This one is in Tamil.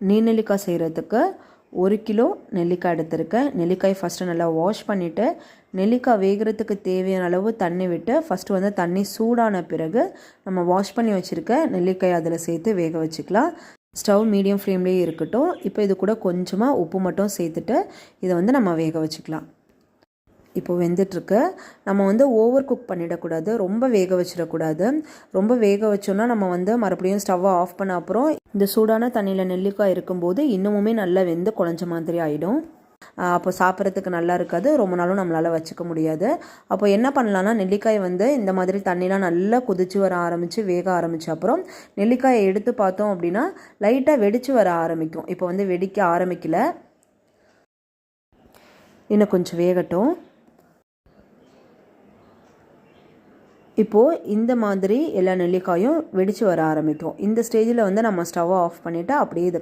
நீர் நெல்லிக்காய் செய்கிறதுக்கு 1 கிலோ நெல்லிக்காய் எடுத்திருக்கேன். நெல்லிக்காய் ஃபஸ்ட்டு நல்லா வாஷ் பண்ணிவிட்டு நெல்லிக்காய் வேகிறதுக்கு தேவையான அளவு தண்ணி விட்டு ஃபஸ்ட்டு வந்து தண்ணி சூடான பிறகு நம்ம வாஷ் பண்ணி வச்சுருக்க நெல்லிக்காய் அதில் சேர்த்து வேக வச்சுக்கலாம். ஸ்டவ் மீடியம் ஃப்ளேம்லேயே இருக்கட்டும். இப்போ இது கூட கொஞ்சமாக உப்பு மட்டும் சேர்த்துட்டு இதை வந்து நம்ம வேக வச்சுக்கலாம். இப்போ வெந்துட்டுருக்கு. நம்ம வந்து ஓவர் குக் பண்ணிடக்கூடாது, ரொம்ப வேக வச்சிடக்கூடாது. ரொம்ப வேக வச்சோன்னா நம்ம வந்து மறுபடியும் ஸ்டவ்வை ஆஃப் பண்ண அப்புறம் இந்த சூடான தண்ணியில் நெல்லிக்காய் இருக்கும்போது இன்னுமுமே நல்லா வெந்து குழஞ்ச மாதிரி ஆகிடும். அப்போ சாப்பிட்றதுக்கு நல்லா இருக்காது, ரொம்ப நாளும் நம்மளால் வச்சுக்க முடியாது. அப்போ என்ன பண்ணலான்னா நெல்லிக்காய் வந்து இந்த மாதிரி தண்ணிலாம் நல்லா கொதிச்சு வர ஆரம்பித்து வேக ஆரம்பித்த அப்புறம் நெல்லிக்காயை எடுத்து பார்த்தோம் அப்படின்னா லைட்டாக வெடித்து வர ஆரம்பிக்கும். இப்போ வந்து வெடிக்க ஆரம்பிக்கல, இன்னும் கொஞ்சம் வேகட்டும். இப்போது இந்த மாதிரி எல்லா நெல்லிக்காயும் வெடித்து வர ஆரம்பிக்கும். இந்த ஸ்டேஜில் வந்து நம்ம ஸ்டவ்வை ஆஃப் பண்ணிவிட்டு அப்படியே இதை